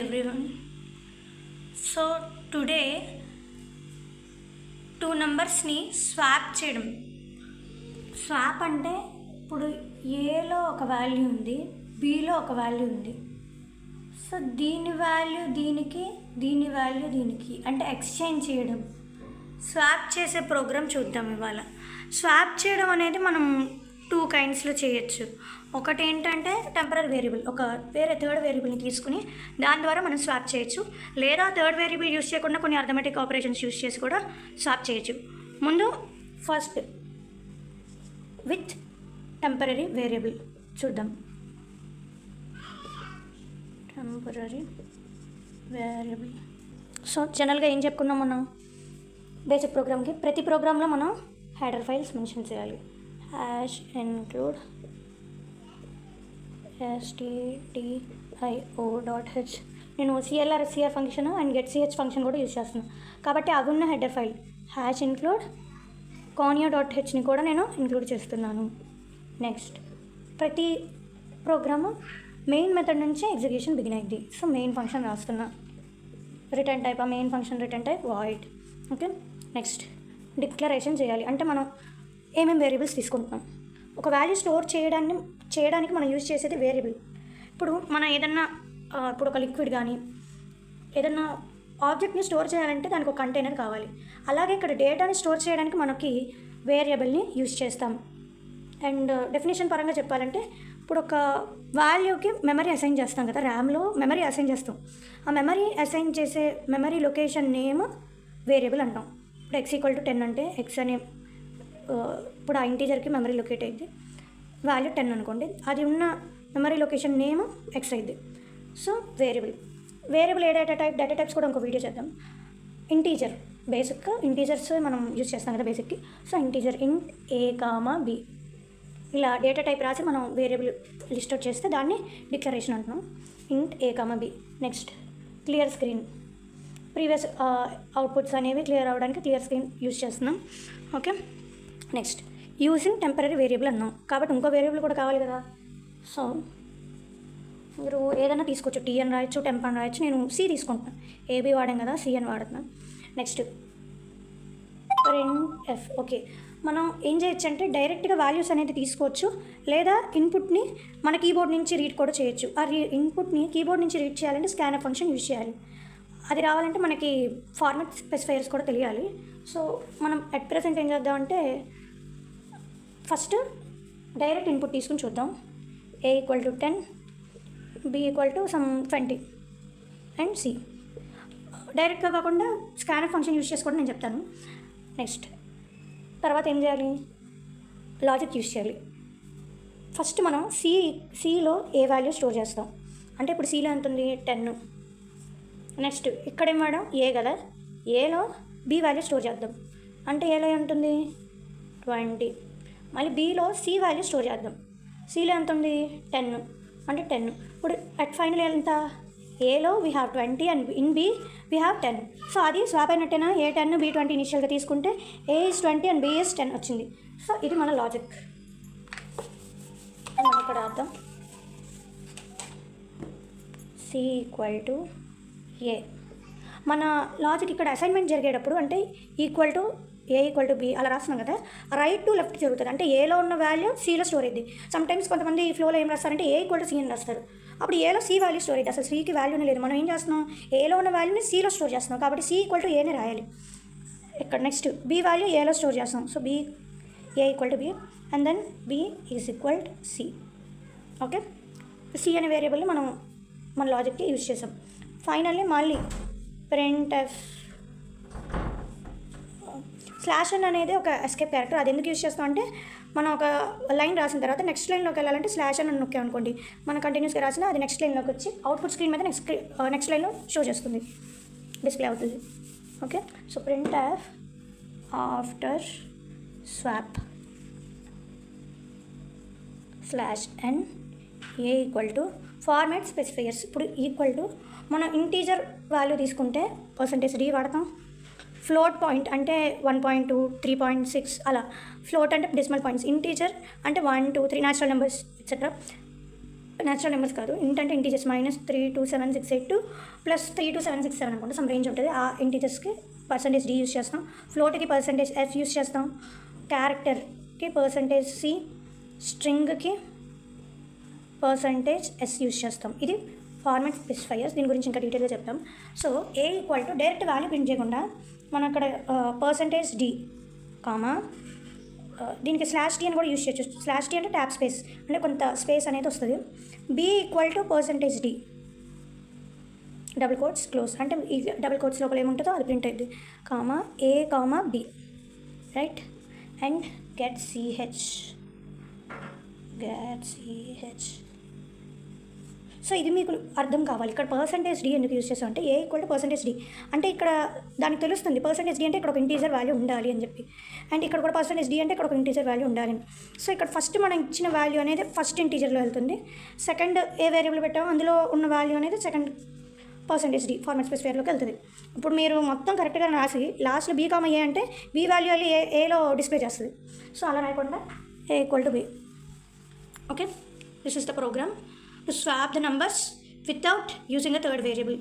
everyone. So today two నంబర్స్ని swap చేయడం. Swap అంటే ఇప్పుడు ఏలో ఒక వాల్యూ ఉంది, బిలో ఒక వాల్యూ ఉంది. సో దీని వాల్యూ దీనికి, దీని వాల్యూ దీనికి అంటే ఎక్స్చేంజ్ చేయడం. స్వాప్ చేసే ప్రోగ్రామ్ చూద్దాం ఇవాళ. స్వాప్ చేయడం అనేది మనం టూ కైండ్స్లో చేయొచ్చు. ఒకటి ఏంటంటే టెంపరరీ వేరియబుల్, ఒక వేరే థర్డ్ వేరియబుల్ని తీసుకుని దాని ద్వారా మనం స్వాప్ చేయొచ్చు. లేదా థర్డ్ వేరియబుల్ యూస్ చేయకుండా కొన్ని అర్థమెటిక్ ఆపరేషన్స్ యూస్ చేసి కూడా స్వాప్ చేయొచ్చు. ముందు ఫస్ట్ విత్ టెంపరరీ వేరియబుల్ చూద్దాం. Temporary variable. సో జనరల్గా ఏం చెప్పుకున్నాం మనం బేసిక్ ప్రోగ్రామ్కి? ప్రతి ప్రోగ్రాంలో మనం హెడర్ ఫైల్స్ మెన్షన్ చేయాలి. #include stdio.h. నేను clr function and getch function కూడా యూజ్ చేస్తున్నాను కాబట్టి అవి ఉన్న హెడర్ ఫైల్ #include conio.hని కూడా నేను ఇంక్లూడ్ చేస్తున్నాను. నెక్స్ట్ ప్రతి ప్రోగ్రాము మెయిన్ మెథడ్ నుంచి ఎగ్జిక్యూషన్ బిగిన్ అయింది. సో మెయిన్ ఫంక్షన్ రాస్తున్నా. రిటర్న్ టైప్, ఆ main function return type void. Okay. Next declaration చేయాలి. అంటే మనం ఏమేమి వేరియబుల్స్ తీసుకుంటున్నాం. ఒక వాల్యూ స్టోర్ చేయడానికి మనం యూజ్ చేసేది వేరియబుల్. ఇప్పుడు మనం ఏదన్నా ఇప్పుడు ఒక లిక్విడ్ కానీ ఏదన్నా ఆబ్జెక్ట్ని స్టోర్ చేయాలంటే దానికి ఒక కంటైనర్ కావాలి. అలాగే ఇక్కడ డేటాని స్టోర్ చేయడానికి మనకి వేరియబుల్ని యూజ్ చేస్తాం. అండ్ డెఫినేషన్ పరంగా చెప్పాలంటే ఇప్పుడు ఒక వాల్యూకి మెమరీ అసైన్ చేస్తాం కదా, ర్యామ్లో మెమరీ అసైన్ చేస్తాం. ఆ మెమరీ అసైన్ చేసే మెమరీ లొకేషన్ నేమ్ వేరియబుల్ అంటాం. ఇప్పుడు x=10 అంటే x అనే ఇప్పుడు ఆ ఇంటీజర్కి మెమరీ లొకేట్ అయింది, వాల్యూ 10 అనుకోండి, అది ఉన్న మెమరీ లొకేషన్ నేమ్ x అయింది. సో వేరియబుల్ ఏ డేటా టైప్స్ కూడా ఇంకో వీడియో చేద్దాం. ఇంటీజర్, బేసిక్గా ఇంటీజర్స్ మనం యూజ్ చేస్తాం కదా బేసిక్కి. So integer int a, b ఇలా డేటా టైప్ రాసి మనం వేరియబుల్ లిస్ట్ అవుట్ చేస్తే దాన్ని డిక్లరేషన్ అంటున్నాం. int a, b. Next clear screen. Previous outputs అనేవి క్లియర్ అవ్వడానికి క్లియర్ స్క్రీన్ యూజ్ చేస్తున్నాం. Okay. Next using temporary variable అన్నాం కాబట్టి ఇంకో వేరియబుల్ కూడా కావాలి కదా. సో మీరు ఏదైనా తీసుకోవచ్చు, టీ అని రాయొచ్చు, టెంప్ అని రాయొచ్చు. నేను సి తీసుకుంటున్నాను, ఏబీ వాడాం కదా, సి అని వాడుతున్నాను. Next printf. ఓకే, మనం ఏం చేయొచ్చు అంటే డైరెక్ట్గా వాల్యూస్ అనేది తీసుకోవచ్చు, లేదా ఇన్పుట్ని మన కీబోర్డ్ నుంచి రీడ్ కూడా చేయొచ్చు. ఆ ఇన్పుట్ని కీబోర్డ్ నుంచి రీడ్ చేయాలంటే స్కాన్ఫ్ ఫంక్షన్ యూజ్ చేయాలి. అది రావాలంటే మనకి ఫార్మాట్ స్పెసిఫైయర్స్ కూడా తెలియాలి. సో మనం అట్ ప్రెసెంట్ ఏం చేద్దామంటే ఫస్ట్ డైరెక్ట్ ఇన్పుట్ తీసుకుని చూద్దాం. a=10, b=20 and c. డైరెక్ట్గా కాకుండా స్కాన్ఫ్ ఫంక్షన్ యూజ్ చేసుకోవడం నేను చెప్తాను. నెక్స్ట్ తర్వాత ఏం చేయాలి? లాజిక్ యూజ్ చేయాలి. ఫస్ట్ మనం సిలో ఏ వాల్యూ స్టోర్ చేస్తాం అంటే ఇప్పుడు సిలో ఎంత ఉంది? 10. నెక్స్ట్ ఇక్కడేం వాడాం? ఏ కదా, ఏలో బి వాల్యూ స్టోర్ చేద్దాం అంటే ఏలో ఉంటుంది 20. మళ్ళీ బీలో సి వాల్యూ స్టోర్ చేద్దాం. సిలో ఎంత ఉంది? 10 అంటే 10. ఇప్పుడు అట్ ఫైనల్ ఎంత? ఏలో we have 20 and in b we have 10. So అది స్వాప్ అయినట్టేనా? ఏ 10 బి 20 ఇనిషియల్గా తీసుకుంటే a is 20 and b is 10 వచ్చింది. సో ఇది మన లాజిక్. మనం ఇక్కడ అర్థం c=a. మన లాజిక్ ఇక్కడ అసైన్మెంట్ జరిగేటప్పుడు అంటే a=b అలా రాస్తున్నాం కదా, రైట్ టు లెఫ్ట్ జరుగుతుంది. అంటే ఏలో ఉన్న వాల్యూ సిలో స్టోర్ అయింది. సమ్టైమ్స్ కొంతమంది ఈ ఫ్లోలో ఏం రాస్తారంటే a=c అని రాస్తారు. అప్పుడు ఏలో సి వాల్యూ స్టోర్ అయింది, అసలు సికి వాల్యూనే లేదు. మనం ఏం చేస్తున్నాం? ఏలో ఉన్న వాల్యూని సిలో స్టోర్ చేస్తున్నాం కాబట్టి c=aనే రాయాలి ఇక్కడ. నెక్స్ట్ బి వాల్యూ ఏలో స్టోర్ చేస్తాం. So a=b and then b=c. Okay. C అనే వేరియబుల్ని మనం మన లాజిక్కి యూజ్ చేసాం. ఫైనల్లీ మళ్ళీ printf /n అనేది ఒక ఎస్కేప్ క్యారెక్టర్. అది ఎందుకు యూజ్ చేస్తాం అంటే మనం ఒక లైన్ రాసిన తర్వాత నెక్స్ట్ లైన్లోకి వెళ్ళాలంటే /n అని నొక్కాం అనుకోండి, మన కంటిన్యూస్గా రాసిన అది నెక్స్ట్ లైన్లోకి వచ్చి అవుట్పుట్ స్క్రీన్ మీద నెక్స్ట్ లైన్లో షో చేస్తుంది, డిస్ప్లే అవుతుంది. Okay. So printf after swap /n a format specifiers. ఇప్పుడు మనం ఇంటీజర్ వాల్యూ తీసుకుంటే %d వాడతాం. ఫ్లోట్ పాయింట్ అంటే 1.2, 3.6 అలా. ఫ్లోట్ అంటే డెసిమల్ పాయింట్స్. ఇంటీజర్ అంటే 1, 2, 3 natural numbers etcetera. Natural numbers కాదు, ఇంట్ అంటే ఇంటీజర్స్ -32768 ప్లస్ 32767 అనుకుంటే సమ్ రేంజ్ ఉంటుంది. ఆ ఇంటీజర్స్కి %d యూస్ చేస్తాం, ఫ్లోట్కి %f యూస్ చేస్తాం, క్యారెక్టర్కి %c, స్ట్రింగ్కి %s యూస్ చేస్తాం. ఇది ఫార్మాట్ స్పెసిఫైయర్స్. దీని గురించి ఇంకా డీటెయిల్గా చెప్తాం. So a equal to direct value print చేయకుండా మనం అక్కడ %d కామా దీనికి /d అని కూడా యూస్ చేయొచ్చు. /d అంటే ట్యాబ్ స్పేస్, అంటే కొంత స్పేస్ అనేది వస్తుంది. b equal to %d double quotes close, అంటే ఈ డబుల్ కోట్స్ లోపల ఏముంటుందో అది ప్రింట్ అయింది, comma a comma b, right, and get ch. So ఇది మీకు అర్థం కావాలి. ఇక్కడ %d ఎందుకు యూస్ చేస్తాం అంటే a ఈక్వల్ టు %d అంటే ఇక్కడ దానికి తెలుస్తుంది %d అంటే ఇక్కడ ఒక ఇంటీజర్ వాల్యూ ఉండాలి అని చెప్పి, అండ్ ఇక్కడ కూడా %d అంటే ఇక్కడ ఒక ఇంటీజర్ వాల్యూ ఉండాలి. సో ఇక్కడ ఫస్ట్ మనం ఇచ్చిన వాల్యూ అనేది ఫస్ట్ ఇంటీజర్లో వెళ్తుంది, సెకండ్ ఏ వేరియబుల్ పెట్టామో అందులో ఉన్న వాల్యూ అనేది సెకండ్ %d ఫార్మాట్ స్పెసిఫైయర్లోకి వెళ్తుంది. ఇప్పుడు మీరు మొత్తం కరెక్ట్గా రాసి లాస్ట్లో b కామా a అంటే b వాల్యూ వెళ్ళి ఏలో డిస్ప్లే చేస్తుంది. సో అలా రాయకుండా a equal to b. Okay, this is the program to swap the numbers without using a third variable.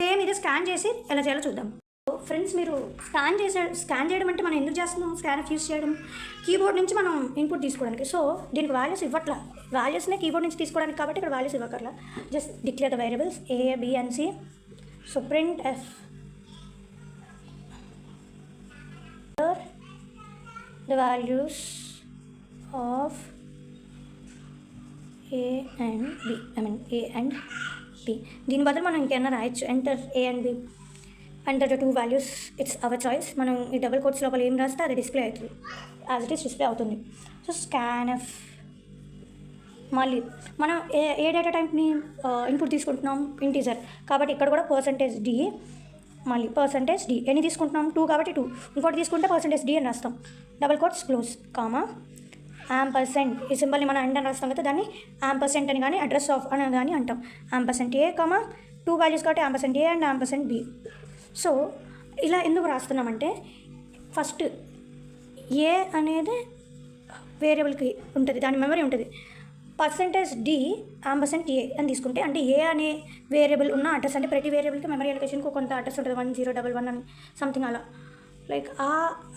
Same ఇది స్కాన్ చేసి ఎలా చేయాలో చూద్దాం. ఫ్రెండ్స్, మీరు స్కాన్ చేయడం అంటే మనం ఎందుకు చేస్తున్నాం? స్కానర్ యూస్ చేయడం, కీబోర్డ్ నుంచి మనం ఇన్పుట్ తీసుకోవడానికి. సో దీనికి వాల్యూస్ ఇవ్వట్లా, వాల్యూస్నే కీబోర్డ్ నుంచి తీసుకోవడానికి, కాబట్టి ఇక్కడ వాల్యూస్ ఇవ్వకర్లా. Just declare the variables a, b and c. So print f the values of a and b, a and b. దీని బదులు మనం ఇంకేమైనా రాయొచ్చు, enter a and b, enter the 2 values, it's our choice. మనం ఈ double quotes లోపల ఏం రాస్తే అది డిస్ప్లే అవుతుంది, యాజ్ ఇట్ ఈస్ డిస్ప్లే అవుతుంది. సో స్కాన్ఎఫ్, మళ్ళీ మనం ఏ డేటా టైప్ని ఇన్పుట్ తీసుకుంటున్నాం, ఇంటీజర్, కాబట్టి ఇక్కడ కూడా %d, మళ్ళీ %d. ఎన్ని తీసుకుంటున్నాం? 2 కాబట్టి 2. ఇంకోటి తీసుకుంటే %d అని రాస్తాం, double quotes close, comma ampersand. ఈ సింబల్ని మనం అండ్ అని రాస్తాం కదా, దాన్ని యాంపర్సెంట్ అని కానీ అడ్రస్ ఆఫ్ అని కానీ అంటాం. %a కామా 2 వాల్యూస్ కాబట్టి %a అండ్ %b. సో ఇలా ఎందుకు రాస్తున్నామంటే ఫస్ట్ a అనేది వేరియబుల్కి ఉంటుంది, దాని మెమరీ ఉంటుంది. %d %a అని తీసుకుంటే అంటే a అనే వేరియబుల్ ఉన్న అడ్రస్, అంటే ప్రతి వేరియబుల్కి మెమరీ అలొకేషన్కి కొంత అడ్రస్ ఉంటుంది, 1011 అని సంథింగ్ అలా. లైక్ ఆ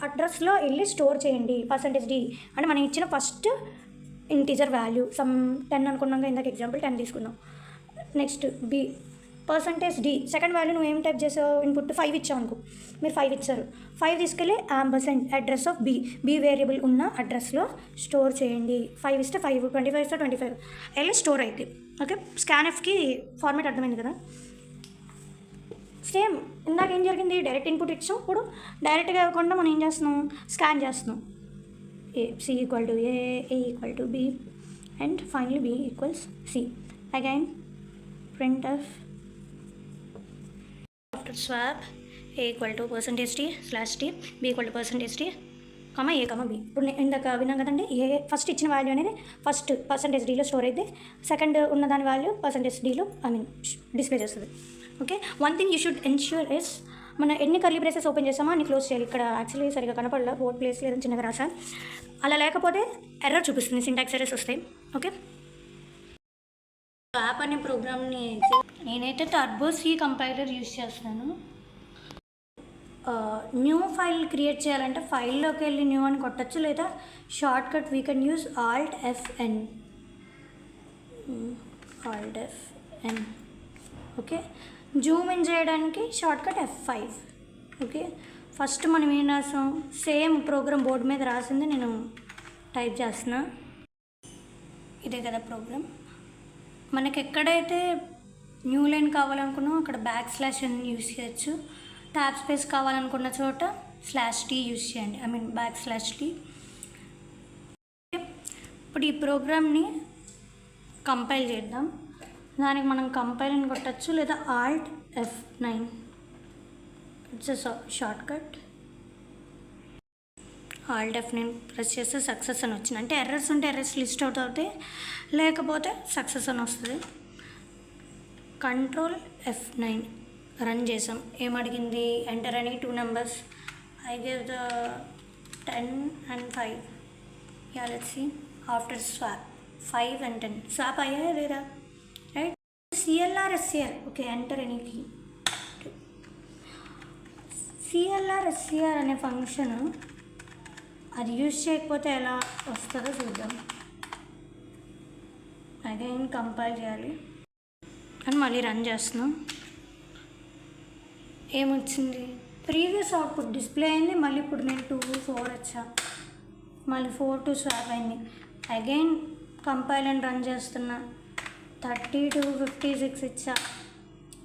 అడ్రస్లో వెళ్ళి స్టోర్ చేయండి %d అంటే మనం ఇచ్చిన ఫస్ట్ ఇంటీజర్ వాల్యూ. సమ్ 10 అనుకున్నాక, ఇందాక ఎగ్జాంపుల్ 10 తీసుకున్నాం. Next b %d second value నువ్వు ఏం టైప్ చేసావు, ఇన్పుట్ 5 ఇచ్చావు అనుకో, మీరు 5 ఇచ్చారు, 5 తీసుకెళ్ళి అడ్రస్ ఆఫ్ b వేరియబుల్ ఉన్న అడ్రస్లో స్టోర్ చేయండి. 5 ఇస్తే 5, 25 ఇస్తే 25 వెళ్ళి స్టోర్ అయితే. ఓకే, స్కాన్ఎఫ్కి ఫార్మాట్ అర్థమైంది కదా. సేమ్ ఇందాక ఏం జరిగింది, డైరెక్ట్ ఇన్పుట్ ఇచ్చాం, ఇప్పుడు డైరెక్ట్గా ఇవ్వకుండా మనం ఏం చేస్తున్నాం, స్కాన్ చేస్తున్నాం. c equal to a equal to b and finally b equals c. Again print F after swap a equal to %d/d, b equal to %d, comma a comma b. ఇప్పుడు ఇందాక విన్నాం కదండి, ఏ ఫస్ట్ ఇచ్చిన value అనేది first %dలో store అయితే second ఉన్న దాని value %dలో display చేస్తుంది. Okay, one thing you should ensure is, మనం ఎన్ని కర్లీ బ్రేసెస్ ఓపెన్ చేసామో అన్ని క్లోజ్ చేయాలి. ఇక్కడ యాక్చువల్లీ సరిగా కనపడలా, బోర్డ్ ప్లేస్ లేదని చిన్నగా రాసా, అలా లేకపోతే ఎర్రర్ చూపిస్తుంది, సింటాక్స్ ఎర్రర్స్ వస్తాయి. ఓకే, యాప్ అనే ప్రోగ్రామ్ని నేనైతే టర్బోC కంపైలర్ యూజ్ చేస్తాను. న్యూ ఫైల్ క్రియేట్ చేయాలంటే ఫైల్లోకి వెళ్ళి న్యూ అని కొట్టచ్చు, లేదా shortcut we can use Alt+Fn. Okay, zoom in చేయడానికి shortcut F5. Okay, first మనం ఏం రాసాం, సేమ్ ప్రోగ్రామ్ బోర్డు మీద రాసింది నేను టైప్ చేస్తున్నా. ఇదే కదా ప్రోగ్రామ్. మనకి ఎక్కడైతే న్యూ లైన్ కావాలనుకున్నాం అక్కడ \n యూస్ చేయొచ్చు, ట్యాబ్ స్పేస్ కావాలనుకున్న చోట /t యూస్ చేయండి, /t. ఇప్పుడు ఈ ప్రోగ్రామ్ని కంపైల్ చేద్దాం. దానికి మనం కంపైల్ అని కొట్టచ్చు, లేదా Alt+F9, it's short cut. Alt+F9 press చేస్తే సక్సెస్ అని వచ్చింది, అంటే ఎర్రర్స్ ఉంటే ఎర్రర్స్ లిస్ట్ అవుట్ అవుతాయి, లేకపోతే సక్సెస్ అని వస్తుంది. Ctrl+F9 రన్ చేసాం, ఏమడిగింది, ఎంటర్ అని 2 numbers, I gave the 10 and 5. Yeah, let's see. After swap 5 and 10 swap అయ్యాయా లేదా, right. CLR SCR, okay, enter any key. CLR SCR అనే ఫంక్షన్ అది యూజ్ చేయకపోతే ఎలా వస్తుందో చూద్దాం. అగైన్ కంపైల్ చేయాలి అని మళ్ళీ రన్ చేస్తున్నాం. ఏమొచ్చింది, ప్రీవియస్ అవుట్పుట్ డిస్ప్లే అయింది. మళ్ళీ ఇప్పుడు నేను 2 4 వచ్చా, మళ్ళీ 4 to స్వాప్ అయింది. అగైన్ కంపైల్ అండ్ రన్ చేస్తున్నా, 32 56 ఇచ్చా.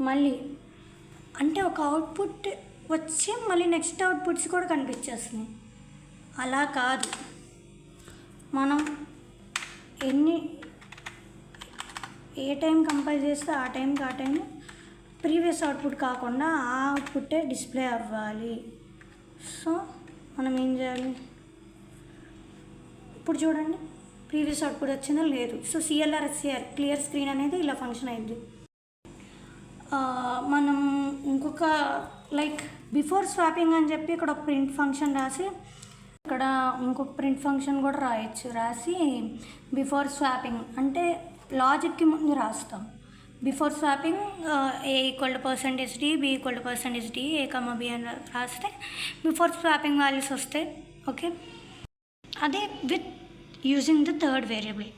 మళ్ళీ అంటే ఒక అవుట్పుట్ వచ్చి మళ్ళీ నెక్స్ట్ అవుట్పుట్స్ కూడా కనిపించేస్తున్నాయి. అలా కాదు, మనం ఏ టైం కంపైల్ చేస్తే ఆ టైం ప్రీవియస్ అవుట్పుట్ కాకుండా ఆ అవుట్పుట్టే డిస్ప్లే అవ్వాలి. సో మనం ఏం చేయాలి, ఇప్పుడు చూడండి ప్రీవియస్ అవుట్పుట్ వచ్చిందో లేదు. So CLR SCR clear screen అనేది ఇలా ఫంక్షన్ అయింది. మనం ఇంకొక లైక్ బిఫోర్ స్వాపింగ్ అని చెప్పి ఇక్కడ ఒక ప్రింట్ ఫంక్షన్ రాసి ఇక్కడ ఇంకొక ప్రింట్ ఫంక్షన్ కూడా రాయొచ్చు. రాసి బిఫోర్ స్వాపింగ్ అంటే లాజిక్కి ముందు రాస్తాం. Before swapping A = %d, B = %d, A, B అని రాస్తే బిఫోర్ స్వాపింగ్ వాల్యూస్ వస్తాయి. ఓకే, అదే with using the third variable.